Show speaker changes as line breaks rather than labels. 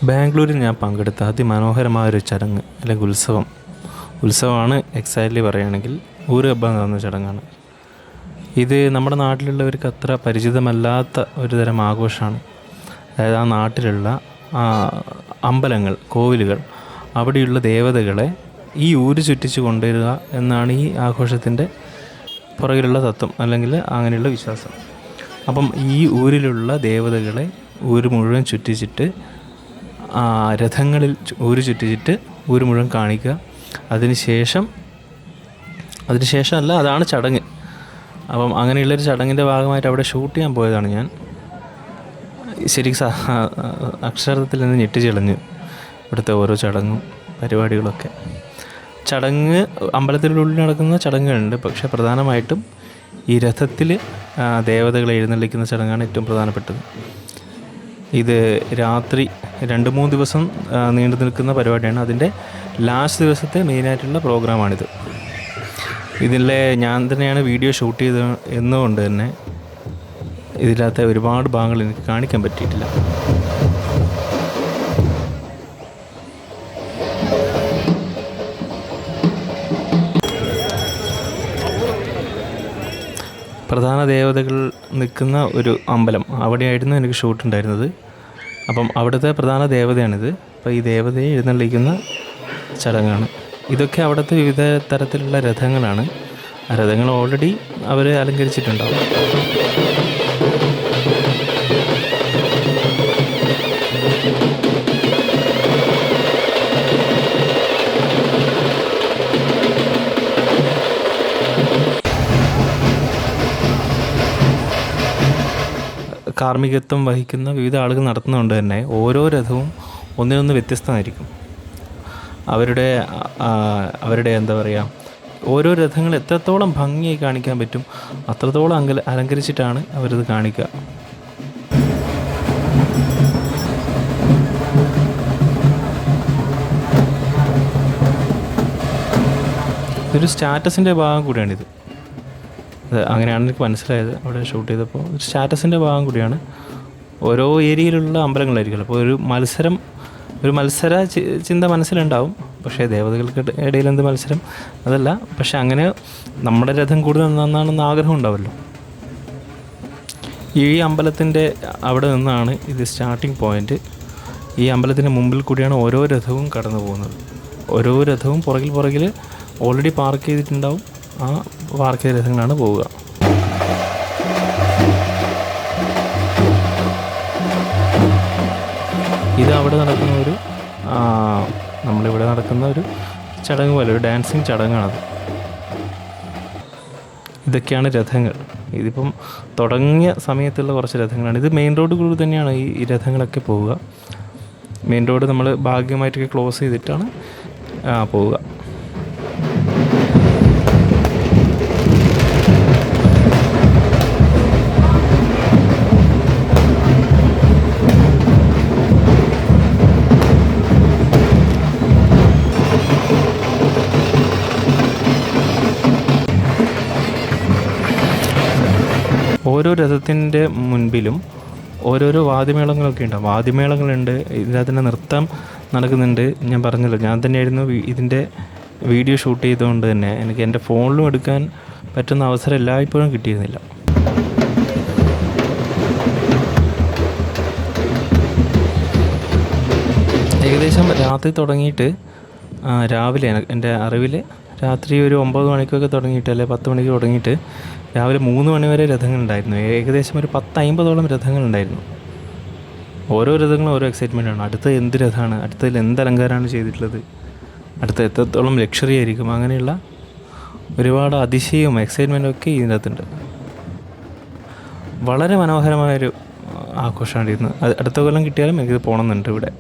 ബാംഗ്ലൂരിൽ ഞാൻ പങ്കെടുത്ത അതിമനോഹരമായൊരു ചടങ്ങ് അല്ലെങ്കിൽ ഉത്സവമാണ് എക്സാക്ട്ലി പറയുകയാണെങ്കിൽ ഊരഹബ്ബ എന്ന് പറയുന്ന ചടങ്ങാണ്. ഇത് നമ്മുടെ നാട്ടിലുള്ളവർക്ക് അത്ര പരിചിതമല്ലാത്ത ഒരു തരം ആഘോഷമാണ്. അതായത് ആ നാട്ടിലുള്ള അമ്പലങ്ങൾ, കോവിലുകൾ, അവിടെയുള്ള ദേവതകളെ ഈ ഊര് ചുറ്റിച്ച് കൊണ്ടുവരിക എന്നാണ് ഈ ആഘോഷത്തിൻ്റെ പുറകിലുള്ള തത്വം അല്ലെങ്കിൽ അങ്ങനെയുള്ള വിശ്വാസം. അപ്പം ഈ ഊരിലുള്ള ദേവതകളെ ഊര് മുഴുവൻ ചുറ്റിച്ചിട്ട് രഥങ്ങളിൽ ഊര് ചുറ്റിച്ചിട്ട് ഊര് മുഴുവൻ കാണിക്കുക. അതിനുശേഷം അതാണ് ചടങ്ങ്. അപ്പം അങ്ങനെയുള്ളൊരു ചടങ്ങിൻ്റെ ഭാഗമായിട്ട് അവിടെ ഷൂട്ട് ചെയ്യാൻ പോയതാണ് ഞാൻ. ശരിക്കും അക്ഷരത്തിൽ നിന്ന് ഞെട്ടിച്ചിളഞ്ഞു ഇവിടുത്തെ ഓരോ ചടങ്ങും പരിപാടികളൊക്കെ. ചടങ്ങ് അമ്പലത്തിനുള്ളിൽ നടക്കുന്ന ചടങ്ങുകളുണ്ട്, പക്ഷേ പ്രധാനമായിട്ടും ഈ രഥത്തിൽ ദേവതകളെ എഴുന്നള്ളിക്കുന്ന ചടങ്ങാണ് ഏറ്റവും പ്രധാനപ്പെട്ടത്. ഇത് രാത്രി 2-3 ദിവസം നീണ്ടു നിൽക്കുന്ന പരിപാടിയാണ്. അതിൻ്റെ ലാസ്റ്റ് ദിവസത്തെ മെയിനായിട്ടുള്ള പ്രോഗ്രാമാണിത്. ഇതിലെ ഞാൻ തന്നെയാണ് വീഡിയോ ഷൂട്ട് ചെയ്തത് എന്നുകൊണ്ട് തന്നെ ഇതിനകത്തെ ഒരുപാട് ഭാഗങ്ങൾ എനിക്ക് കാണിക്കാൻ പറ്റിയിട്ടില്ല. പ്രധാന ദേവതകൾ നിൽക്കുന്ന ഒരു അമ്പലം, അവിടെയായിരുന്നു എനിക്ക് ഷൂട്ടുണ്ടായിരുന്നത്. അപ്പം അവിടുത്തെ പ്രധാന ദേവതയാണിത്. അപ്പോൾ ഈ ദേവതയെ എഴുന്നള്ളിക്കുന്ന ചടങ്ങാണ്. ഇതൊക്കെ അവിടുത്തെ വിവിധ തരത്തിലുള്ള രഥങ്ങളാണ്. ആ രഥങ്ങൾ ഓൾറെഡി അവർ അലങ്കരിച്ചിട്ടുണ്ടാവും. കാർമ്മികത്വം വഹിക്കുന്ന വിവിധ ആളുകൾ നടത്തുന്നതുകൊണ്ട് തന്നെ ഓരോ രഥവും ഒന്നിനൊന്ന് വ്യത്യസ്തമായിരിക്കും. അവരുടെ എന്താ പറയുക, ഓരോ രഥങ്ങൾ എത്രത്തോളം ഭംഗിയായി കാണിക്കാൻ പറ്റും അത്രത്തോളം അലങ്കരിച്ചിട്ടാണ് അവരിത് കാണിക്കുക. ഇതൊരു സ്റ്റാറ്റസിൻ്റെ ഭാഗം കൂടിയാണിത്. അങ്ങനെയാണ് എനിക്ക് മനസ്സിലായത് അവിടെ ഷൂട്ട് ചെയ്തപ്പോൾ. ഒരു സ്റ്റാറ്റസിൻ്റെ ഭാഗം കൂടിയാണ്. ഓരോ ഏരിയയിലുള്ള അമ്പലങ്ങളായിരിക്കുമല്ലോ, അപ്പോൾ ഒരു മത്സര ചിന്ത മനസ്സിലുണ്ടാവും. പക്ഷേ ദേവതകൾക്ക് ഇടയിൽ എന്ത് മത്സരം അതല്ല, പക്ഷെ അങ്ങനെ നമ്മുടെ രഥം കൂടുതൽ നന്നാണെന്ന് ആഗ്രഹം ഉണ്ടാവുമല്ലോ. ഈ അമ്പലത്തിൻ്റെ അവിടെ നിന്നാണ് ഇത് സ്റ്റാർട്ടിങ് പോയിൻ്റ്. ഈ അമ്പലത്തിൻ്റെ മുമ്പിൽ കൂടിയാണ് ഓരോ രഥവും കടന്നു പോകുന്നത്. ഓരോ രഥവും പുറകിൽ ഓൾറെഡി പാർക്ക് ചെയ്തിട്ടുണ്ടാവും. ആ പാർക്ക് ചെയ്ത രഥങ്ങളാണ് പോവുക. ഇത് അവിടെ നടക്കുന്ന നമ്മളിവിടെ നടക്കുന്ന ഒരു ചടങ്ങ് പോലെ, ഒരു ഡാൻസിങ് ചടങ്ങാണത്. ഇതൊക്കെയാണ് രഥങ്ങൾ. ഇതിപ്പം തുടങ്ങിയ സമയത്തുള്ള കുറച്ച് രഥങ്ങളാണ്. ഇത് മെയിൻ റോഡ് കൂടി തന്നെയാണ് ഈ രഥങ്ങളൊക്കെ പോവുക. മെയിൻ റോഡ് നമ്മൾ ഭാഗികമായിട്ടൊക്കെ ക്ലോസ് ചെയ്തിട്ടാണ് പോവുക. ഓരോ രഥത്തിൻ്റെ മുൻപിലും ഓരോരോ വാദ്യമേളങ്ങളൊക്കെ ഉണ്ടാവും. വാദ്യമേളങ്ങളുണ്ട്, ഇതിനകത്ത് തന്നെ നൃത്തം നടക്കുന്നുണ്ട്. ഞാൻ പറഞ്ഞല്ലോ, ഞാൻ തന്നെയായിരുന്നു ഇതിൻ്റെ വീഡിയോ ഷൂട്ട് ചെയ്തുകൊണ്ട് തന്നെ എനിക്ക് എൻ്റെ ഫോണിലും എടുക്കാൻ പറ്റുന്ന അവസരം എല്ലായ്പ്പോഴും കിട്ടിയിരുന്നില്ല. ഏകദേശം രാത്രി തുടങ്ങിയിട്ട് രാവിലെ എൻ്റെ അറിവിൽ രാത്രി ഒരു 9 മണിക്കൊക്കെ തുടങ്ങിയിട്ട്, അല്ലെങ്കിൽ 10 മണിക്ക് തുടങ്ങിയിട്ട് രാവിലെ 3 മണി വരെ രഥങ്ങളുണ്ടായിരുന്നു. ഏകദേശം ഒരു 10-50ഓളം രഥങ്ങളുണ്ടായിരുന്നു. ഓരോ രഥങ്ങളും ഓരോ എക്സൈറ്റ്മെൻറ്റാണ്. അടുത്ത എന്ത് രഥമാണ്, അടുത്തതിൽ എന്ത് അലങ്കാരമാണ് ചെയ്തിട്ടുള്ളത്, അടുത്ത എത്രത്തോളം ലക്ഷറി ആയിരിക്കും, അങ്ങനെയുള്ള ഒരുപാട് അതിശയവും എക്സൈറ്റ്മെൻറ്റും ഒക്കെ ഇതിനകത്തുണ്ട്. വളരെ മനോഹരമായൊരു ആഘോഷമാണ് ഇരുന്ന്. അടുത്ത കൊല്ലം കിട്ടിയാലും എനിക്കിത് പോകണമെന്നുണ്ട് ഇവിടെ.